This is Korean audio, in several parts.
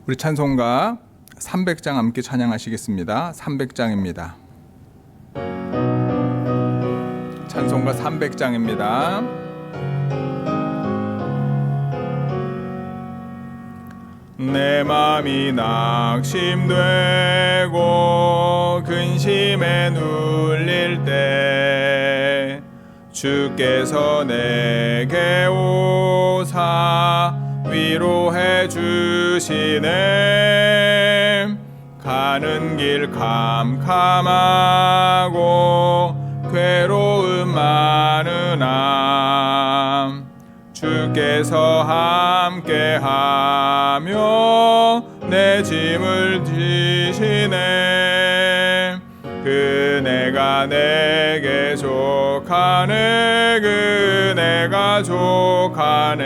우리 찬송가 300장 함께 찬양하시겠습니다. 300장입니다. 찬송가 300장입니다. 내 맘이 낙심되고 근심에 눌릴 때 주께서 내게 오사 위로해 주시네. 가는 길 캄캄하고 괴로움 많으나 주께서 함께하며 내 짐을 지시네. 그네가 내게 족하네. 그네가 족하네.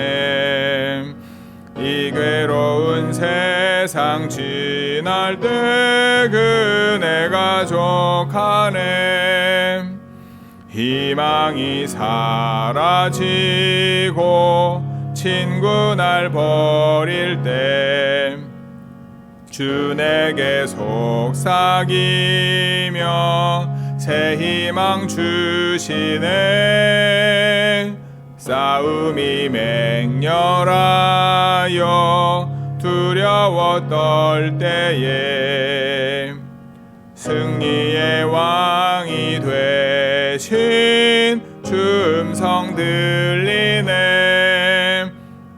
이 괴로운 세상 지날 때 그네가 족하네. 희망이 사라지고 친구 날 버릴 때 주 내게 속삭이며 새 희망 주시네. 싸움이 맹렬하여 두려워 떨 때에 승리의 왕이 되신 주 음성 들리네.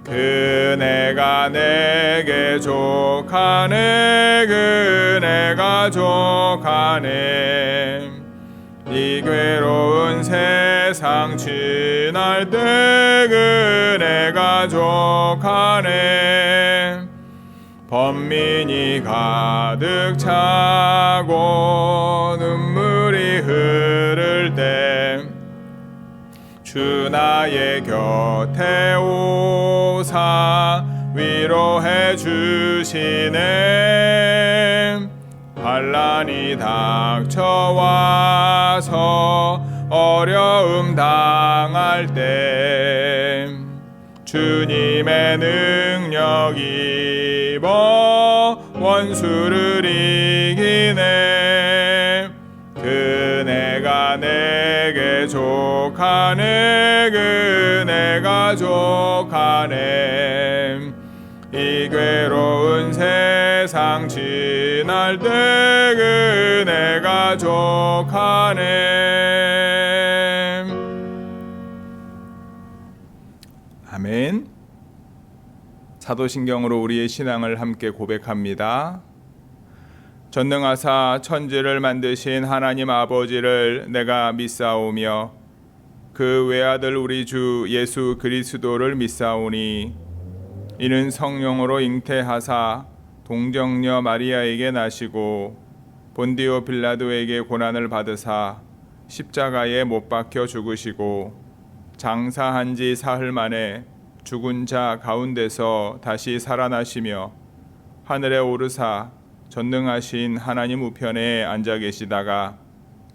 그네가 내게 족하네. 그네가 족하네. 이 괴로운 세상 지날 때 그네가 족하네. 번민이 가득 차고 눈물이 흐를 때 주 나의 곁에 오사 위로해 주시네. 환난이 닥쳐와서 어려움 당할 때 주님의 능력 입어 원수를 이기네. 그네가 내게 족하네. 그네가 족하네. 이 괴로운 세상 지날 때 그네가 족하네. 아멘. 사도신경으로 우리의 신앙을 함께 고백합니다. 전능하사 천지를 만드신 하나님 아버지를 내가 믿사오며 그 외아들 우리 주 예수 그리스도를 믿사오니 이는 성령으로 잉태하사 동정녀 마리아에게 나시고 본디오 빌라도에게 고난을 받으사 십자가에 못 박혀 죽으시고 장사한 지 사흘 만에 죽은 자 가운데서 다시 살아나시며 하늘에 오르사 전능하신 하나님 우편에 앉아 계시다가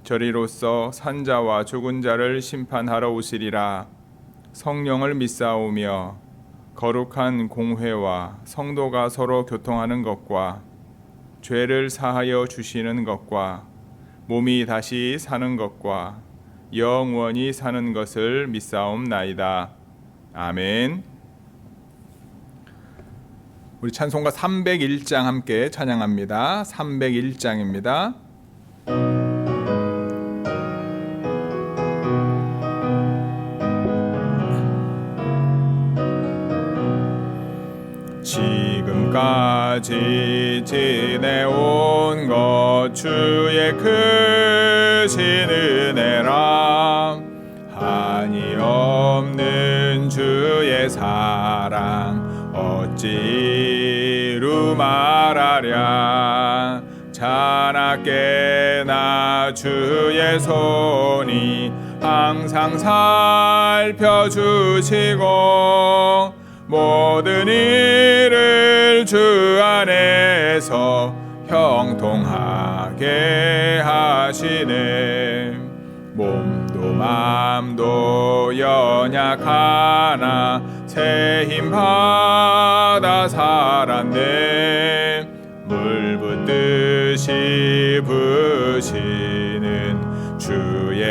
저리로서 산자와 죽은 자를 심판하러 오시리라. 성령을 믿사오며 거룩한 공회와 성도가 서로 교통하는 것과 죄를 사하여 주시는 것과 몸이 다시 사는 것과 영원히 사는 것을 믿사옵나이다. 아멘. 우리 찬송가 301장 함께 찬양합니다. 301장입니다. 지금까지 지내온 것 주의 크신 은혜라. 한이 없는 주의 사랑 어찌 이루 말하랴. 자나깨나 주의 손이 항상 살펴주시고 모든 일을 주 안에서 형통하게 하시네. 몸도 맘도 연약하나 새 힘 받아 살았네. 불붙듯이 부시는 주의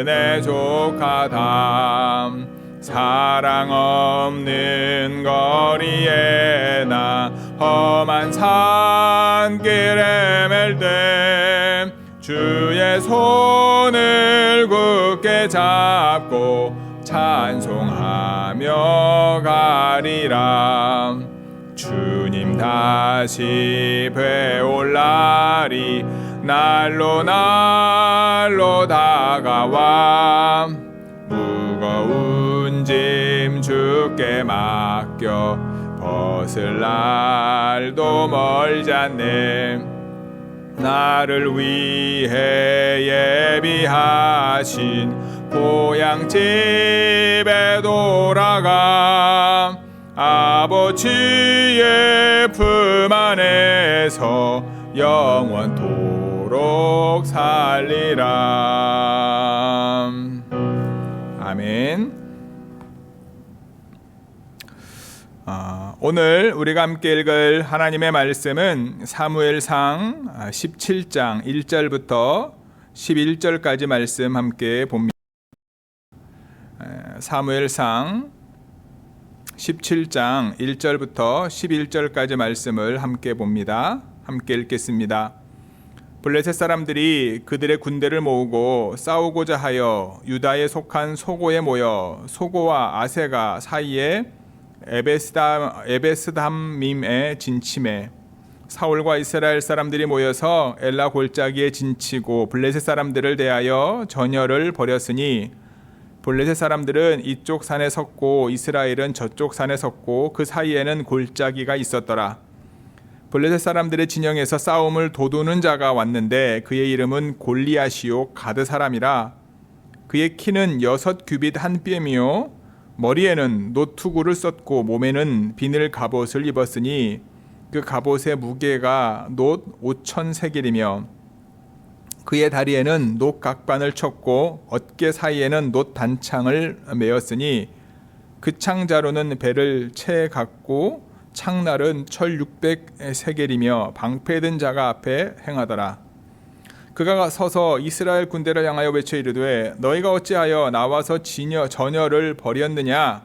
은혜 족하담. 사랑 없는 거리에 나 험한 산길에 맬 때 주의 손을 굳게 잡고 찬송하며 가리라. 주님 다시 배올 날이 날로 날로 다가와 무거운 짐 주께 맡겨 벗을 날도 멀지 않네. 나를 위해 예비하신 고향 집에 돌아가 아버지의 품 안에서 영원토록 살리라. 아멘. 오늘 우리가 함께 읽을 하나님의 말씀은 사무엘상 17장 1절부터 11절까지 말씀 함께 봅니다. 사무엘상 17장 1절부터 11절까지 말씀을 함께 봅니다. 함께 읽겠습니다. 블레셋 사람들이 그들의 군대를 모으고 싸우고자 하여 유다에 속한 소고에 모여 소고와 아세가 사이에 에베스담밈에 진침해 사울과 이스라엘 사람들이 모여서 엘라 골짜기에 진치고 블레셋 사람들을 대하여 전열을 벌였으니 블레셋 사람들은 이쪽 산에 섰고 이스라엘은 저쪽 산에 섰고 그 사이에는 골짜기가 있었더라. 블레셋 사람들의 진영에서 싸움을 도두는 자가 왔는데 그의 이름은 골리앗이요 가드 사람이라. 그의 키는 6규빗 한 뼘이요 머리에는 노투구를 썼고 몸에는 비늘 갑옷을 입었으니 그 갑옷의 무게가 놋 5,000세겔이며 그의 다리에는 놋 각반을 쳤고 어깨 사이에는 놋 단창을 메었으니 그 창자로는 배를 채 갖고 창날은 철 600세겔이며 방패든 자가 앞에 행하더라. 그가 서서 이스라엘 군대를 향하여 외쳐 이르되 너희가 어찌하여 나와서 전열을 벌였느냐?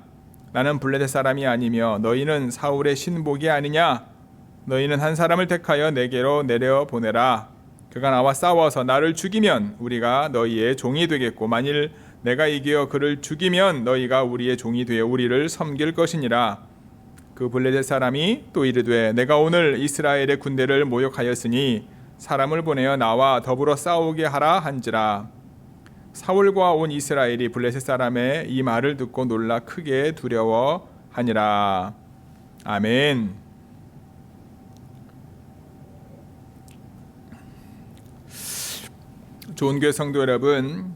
나는 블레셋 사람이 아니며 너희는 사울의 신복이 아니냐? 너희는 한 사람을 택하여 내게로 내려보내라. 그가 나와 싸워서 나를 죽이면 우리가 너희의 종이 되겠고 만일 내가 이겨 그를 죽이면 너희가 우리의 종이 되어 우리를 섬길 것이니라. 그 블레셋 사람이 또 이르되 내가 오늘 이스라엘의 군대를 모욕하였으니 사람을 보내어 나와 더불어 싸우게 하라 한지라. 사울과 온 이스라엘이 블레셋 사람의 이 말을 듣고 놀라 크게 두려워하니라. 아멘. 좋은 교회 성도 여러분,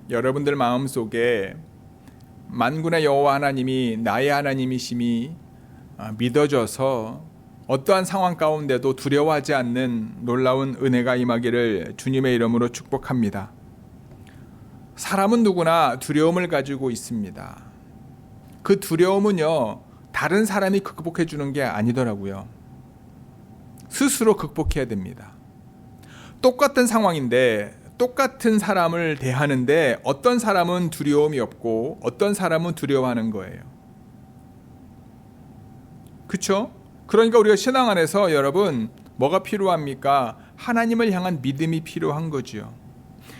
여러분들 마음속에 만군의 여호와 하나님이 나의 하나님이심이 믿어져서 어떠한 상황 가운데도 두려워하지 않는 놀라운 은혜가 임하기를 주님의 이름으로 축복합니다. 사람은 누구나 두려움을 가지고 있습니다. 그 두려움은요, 다른 사람이 극복해 주는 게 아니더라고요. 스스로 극복해야 됩니다. 똑같은 상황인데 똑같은 사람을 대하는데 어떤 사람은 두려움이 없고 어떤 사람은 두려워하는 거예요. 그렇죠? 그러니까 우리가 신앙 안에서 여러분 뭐가 필요합니까? 하나님을 향한 믿음이 필요한 거죠.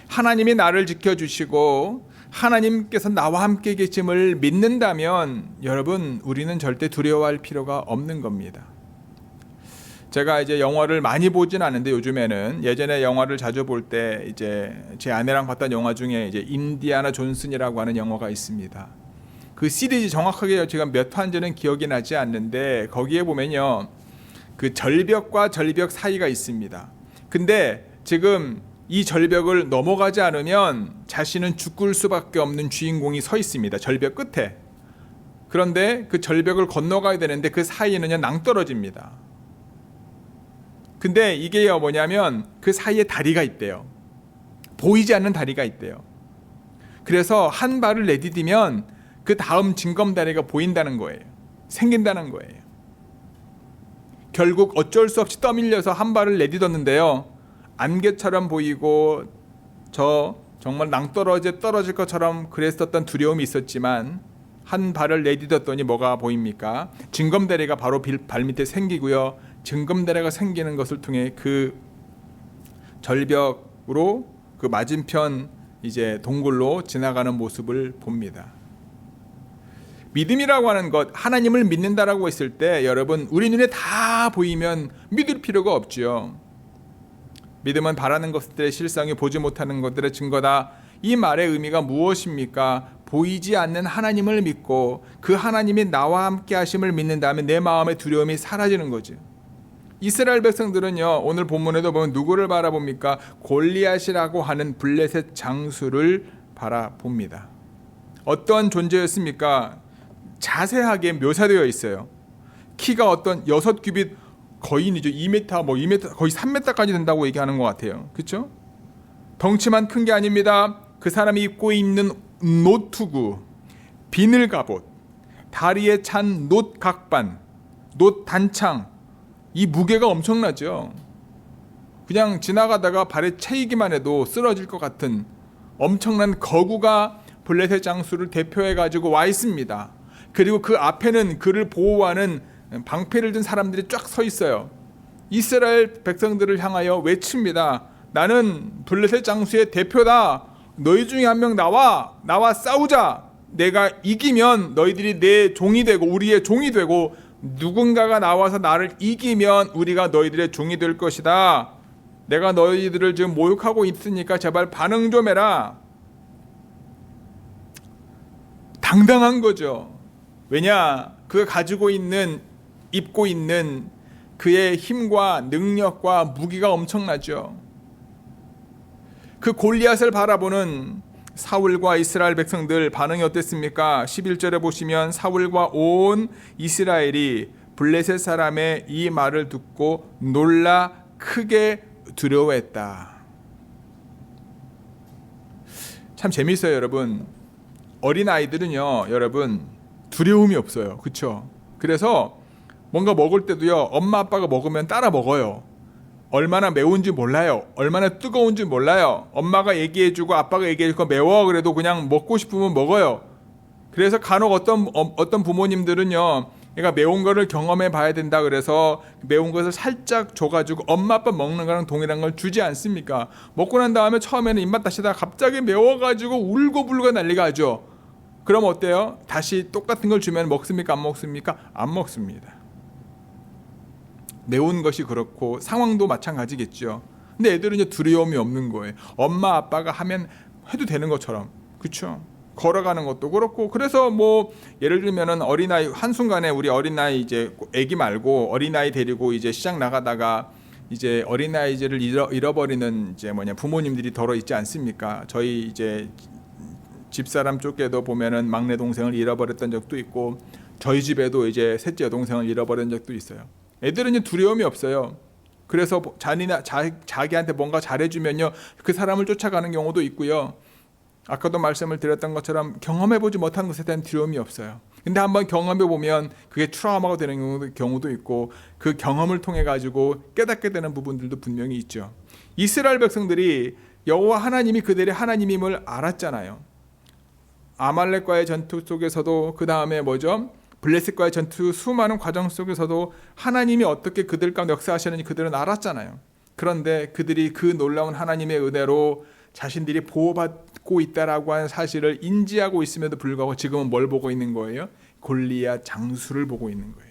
하나님이 나를 지켜주시고 하나님께서 나와 함께 계심을 믿는다면 여러분 우리는 절대 두려워할 필요가 없는 겁니다. 제가 이제 영화를 많이 보진 않는데 요즘에는 예전에 영화를 자주 볼 때 이제 제 아내랑 봤던 영화 중에 이제 인디아나 존슨이라고 하는 영화가 있습니다. 그 시리즈 정확하게 제가 몇 화인지는 기억이 나지 않는데 거기에 보면요 그 절벽과 절벽 사이가 있습니다. 근데 지금 이 절벽을 넘어가지 않으면 자신은 죽을 수밖에 없는 주인공이 서 있습니다. 절벽 끝에. 그런데 그 절벽을 건너가야 되는데 그 사이에는요 낭떠러집니다. 근데 이게 뭐냐면 그 사이에 다리가 있대요. 보이지 않는 다리가 있대요. 그래서 한 발을 내디디면 그 다음 징검다리가 보인다는 거예요. 생긴다는 거예요. 결국 어쩔 수 없이 떠밀려서 한 발을 내딛었는데요. 안개처럼 보이고 정말 낭떠러지에 떨어질 것처럼 그랬었던 두려움이 있었지만 한 발을 내딛었더니 뭐가 보입니까? 징검다리가 바로 발밑에 생기고요. 징검다리가 생기는 것을 통해 그 절벽으로 그 맞은편 이제 동굴로 지나가는 모습을 봅니다. 믿음이라고 하는 것, 하나님을 믿는다라고 했을 때 여러분 우리 눈에 다 보이면 믿을 필요가 없죠. 믿음은 바라는 것들의 실상이 보지 못하는 것들의 증거다. 이 말의 의미가 무엇입니까? 보이지 않는 하나님을 믿고 그 하나님이 나와 함께 하심을 믿는다면 내 마음의 두려움이 사라지는 거죠. 이스라엘 백성들은요, 오늘 본문에도 보면 누구를 바라봅니까? 골리앗이라고 하는 블레셋 장수를 바라봅니다. 어떤 존재였습니까? 자세하게 묘사되어 있어요. 키가 어떤 6규빗 거인이죠. 2m, 2m, 거의 3m까지 된다고 얘기하는 것 같아요. 그렇죠? 덩치만 큰 게 아닙니다. 그 사람이 입고 있는 노투구, 비늘 갑옷, 다리에 찬 놋 각반, 놋 단창, 이 무게가 엄청나죠. 그냥 지나가다가 발에 채이기만 해도 쓰러질 것 같은 엄청난 거구가 블레셋 장수를 대표해 가지고 와 있습니다. 그리고 그 앞에는 그를 보호하는 방패를 든 사람들이 쫙 서 있어요. 이스라엘 백성들을 향하여 외칩니다. 나는 블레셋 장수의 대표다. 너희 중에 한 명 나와 싸우자. 내가 이기면 너희들이 내 종이 되고 우리의 종이 되고 누군가가 나와서 나를 이기면 우리가 너희들의 종이 될 것이다. 내가 너희들을 지금 모욕하고 있으니까 제발 반응 좀 해라. 당당한 거죠. 왜냐? 그가 가지고 있는, 입고 있는 그의 힘과 능력과 무기가 엄청나죠. 그 골리앗을 바라보는 사울과 이스라엘 백성들 반응이 어땠습니까? 11절에 보시면 사울과 온 이스라엘이 블레셋 사람의 이 말을 듣고 놀라 크게 두려워했다. 참 재미있어요, 여러분. 어린아이들은요, 여러분 두려움이 없어요. 그렇죠? 그래서 뭔가 먹을 때도요, 엄마 아빠가 먹으면 따라 먹어요. 얼마나 매운지 몰라요. 얼마나 뜨거운지 몰라요. 엄마가 얘기해주고 아빠가 얘기해주고 매워 그래도 그냥 먹고 싶으면 먹어요. 그래서 간혹 어떤 부모님들은요, 얘가 매운 거를 경험해 봐야 된다 그래서 매운 것을 살짝 줘가지고 엄마 아빠 먹는 거랑 동일한 걸 주지 않습니까? 먹고 난 다음에 처음에는 입맛 다시다가 갑자기 매워가지고 울고불고 난리가 나죠. 그럼 어때요? 다시 똑같은 걸 주면 먹습니까? 안 먹습니까? 안 먹습니다. 매운 것이 그렇고 상황도 마찬가지겠죠. 근데 애들은 이제 두려움이 없는 거예요. 엄마 아빠가 하면 해도 되는 것처럼. 그렇죠? 걸어가는 것도 그렇고. 그래서 뭐 예를 들면은 어린아이 한순간에 우리 어린아이 이제 애기 말고 어린아이 데리고 이제 시장 나가다가 이제 어린아이들을 잃어버리는 이제 부모님들이 더러 있지 않습니까? 저희 이제 집사람 쪽에도 보면은 막내 동생을 잃어버렸던 적도 있고 저희 집에도 이제 셋째 여동생을 잃어버린 적도 있어요. 애들은 두려움이 없어요. 그래서 자기한테 뭔가 잘해주면요, 그 사람을 쫓아가는 경우도 있고요. 아까도 말씀을 드렸던 것처럼 경험해보지 못한 것에 대한 두려움이 없어요. 근데 한번 경험해보면 그게 트라우마가 되는 경우도 있고 그 경험을 통해 가지고 깨닫게 되는 부분들도 분명히 있죠. 이스라엘 백성들이 여호와 하나님이 그들의 하나님임을 알았잖아요. 아말렉과의 전투 속에서도 그 다음에 블레셋과의 전투 수많은 과정 속에서도 하나님이 어떻게 그들 가운데 역사하시는지 그들은 알았잖아요. 그런데 그들이 그 놀라운 하나님의 은혜로 자신들이 보호받고 있다라고 하는 사실을 인지하고 있음에도 불구하고 지금은 뭘 보고 있는 거예요? 골리앗 장수를 보고 있는 거예요.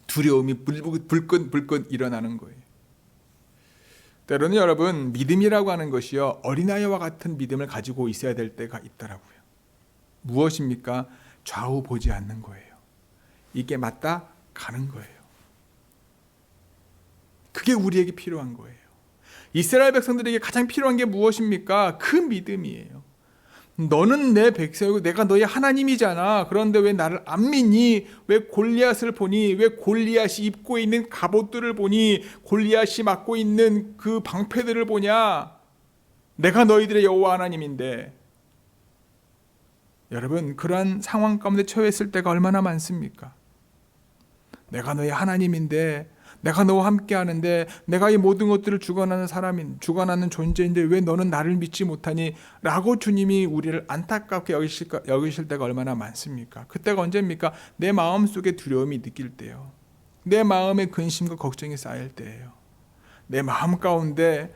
두려움이 불끈 일어나는 거예요. 때로는 여러분 믿음이라고 하는 것이요, 어린아이와 같은 믿음을 가지고 있어야 될 때가 있더라고요. 무엇입니까? 좌우 보지 않는 거예요. 이게 맞다 가는 거예요. 그게 우리에게 필요한 거예요. 이스라엘 백성들에게 가장 필요한 게 무엇입니까? 그 믿음이에요. 너는 내 백성이고 내가 너의 하나님이잖아. 그런데 왜 나를 안 믿니? 왜 골리앗을 보니? 왜 골리앗이 입고 있는 갑옷들을 보니? 골리앗이 맡고 있는 그 방패들을 보냐? 내가 너희들의 여호와 하나님인데. 여러분, 그러한 상황 가운데 처했을 때가 얼마나 많습니까? 내가 너의 하나님인데, 내가 너와 함께 하는데, 내가 이 모든 것들을 주관하는 존재인데 왜 너는 나를 믿지 못하니? 라고 주님이 우리를 안타깝게 여기실 때가 얼마나 많습니까? 그때가 언제입니까? 내 마음속에 두려움이 느낄 때요. 내 마음에 근심과 걱정이 쌓일 때예요. 내 마음 가운데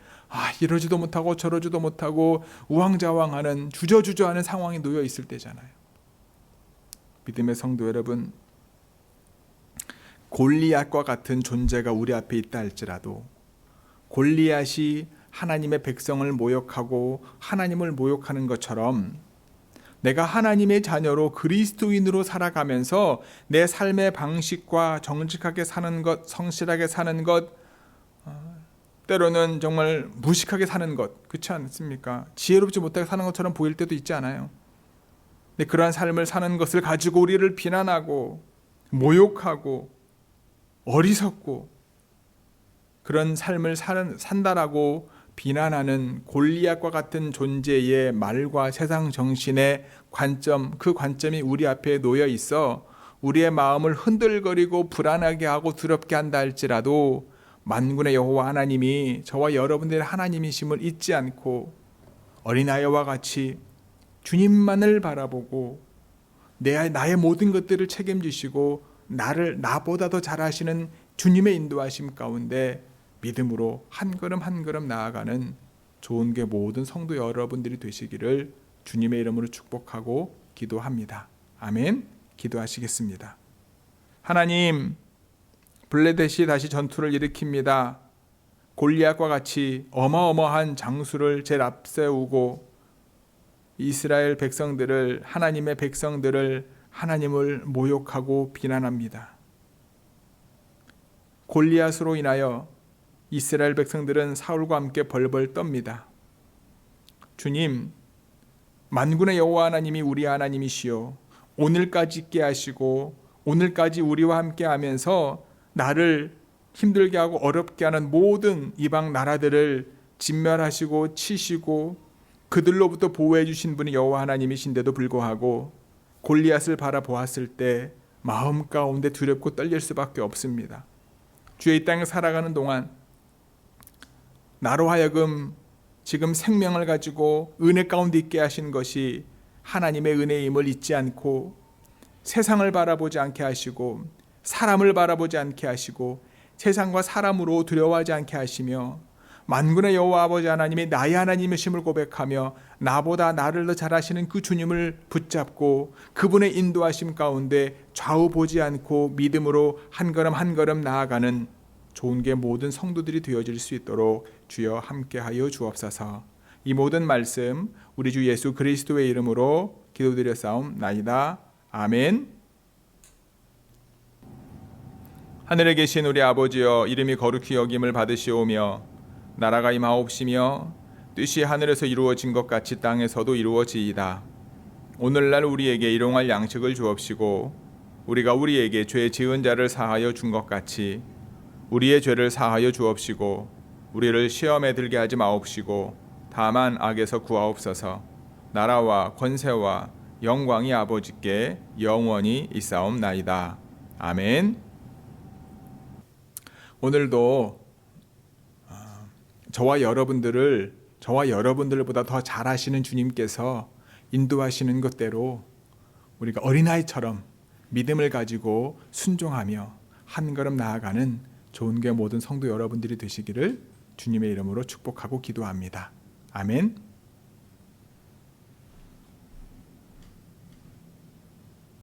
이러지도 못하고 저러지도 못하고 우왕좌왕하는, 주저주저하는 상황에 놓여 있을 때잖아요. 믿음의 성도 여러분, 골리앗과 같은 존재가 우리 앞에 있다 할지라도, 골리앗이 하나님의 백성을 모욕하고 하나님을 모욕하는 것처럼 내가 하나님의 자녀로 그리스도인으로 살아가면서 내 삶의 방식과 정직하게 사는 것, 성실하게 사는 것, 때로는 정말 무식하게 사는 것, 그렇지 않습니까? 지혜롭지 못하게 사는 것처럼 보일 때도 있지 않아요? 근데 그러한 삶을 사는 것을 가지고 우리를 비난하고 모욕하고 어리석고 그런 삶을 산다라고 비난하는 골리앗과 같은 존재의 말과 세상 정신의 관점, 그 관점이 우리 앞에 놓여 있어 우리의 마음을 흔들거리고 불안하게 하고 두렵게 한다 할지라도, 만군의 여호와 하나님이 저와 여러분들의 하나님이심을 잊지 않고 어린아이와 같이 주님만을 바라보고 나의 모든 것들을 책임지시고 나보다 더 잘하시는 주님의 인도하심 가운데 믿음으로 한 걸음 한 걸음 나아가는 좋은 게 모든 성도 여러분들이 되시기를 주님의 이름으로 축복하고 기도합니다. 아멘. 기도하시겠습니다. 하나님, 블레셋이 다시 전투를 일으킵니다. 골리앗과 같이 어마어마한 장수를 제일 앞세우고 이스라엘 백성들을, 하나님의 백성들을, 하나님을 모욕하고 비난합니다. 골리앗으로 인하여 이스라엘 백성들은 사울과 함께 벌벌 떱니다. 주님, 만군의 여호와 하나님이 우리 하나님이시요, 오늘까지 있게 하시고 오늘까지 우리와 함께 하면서 나를 힘들게 하고 어렵게 하는 모든 이방 나라들을 진멸하시고 치시고 그들로부터 보호해 주신 분이 여호와 하나님이신데도 불구하고 골리앗을 바라보았을 때 마음 가운데 두렵고 떨릴 수밖에 없습니다. 주의 이 땅에 살아가는 동안 나로 하여금 지금 생명을 가지고 은혜 가운데 있게 하신 것이 하나님의 은혜임을 잊지 않고 세상을 바라보지 않게 하시고 사람을 바라보지 않게 하시고 세상과 사람으로 두려워하지 않게 하시며 만군의 여호와 아버지 하나님이 나의 하나님이심을 고백하며 나보다 나를 더 잘하시는 그 주님을 붙잡고 그분의 인도하심 가운데 좌우 보지 않고 믿음으로 한 걸음 한 걸음 나아가는 좋은 게 모든 성도들이 되어질 수 있도록 주여 함께하여 주옵소서. 이 모든 말씀 우리 주 예수 그리스도의 이름으로 기도드렸사옵나이다. 아멘. 하늘에 계신 우리 아버지여, 이름이 거룩히 여김을 받으시오며 나라가 임하옵시며 뜻이 하늘에서 이루어진 것 같이 땅에서도 이루어지이다. 오늘날 우리에게 일용할 양식을 주옵시고 우리가 우리에게 죄 지은 자를 사하여 준 것 같이 우리의 죄를 사하여 주옵시고 우리를 시험에 들게 하지 마옵시고 다만 악에서 구하옵소서. 나라와 권세와 영광이 아버지께 영원히 있사옵나이다. 아멘. 오늘도 저와 여러분들보다 더 잘하시는 주님께서 인도하시는 것대로 우리가 어린아이처럼 믿음을 가지고 순종하며 한 걸음 나아가는 좋은 게 모든 성도 여러분들이 되시기를 주님의 이름으로 축복하고 기도합니다. 아멘.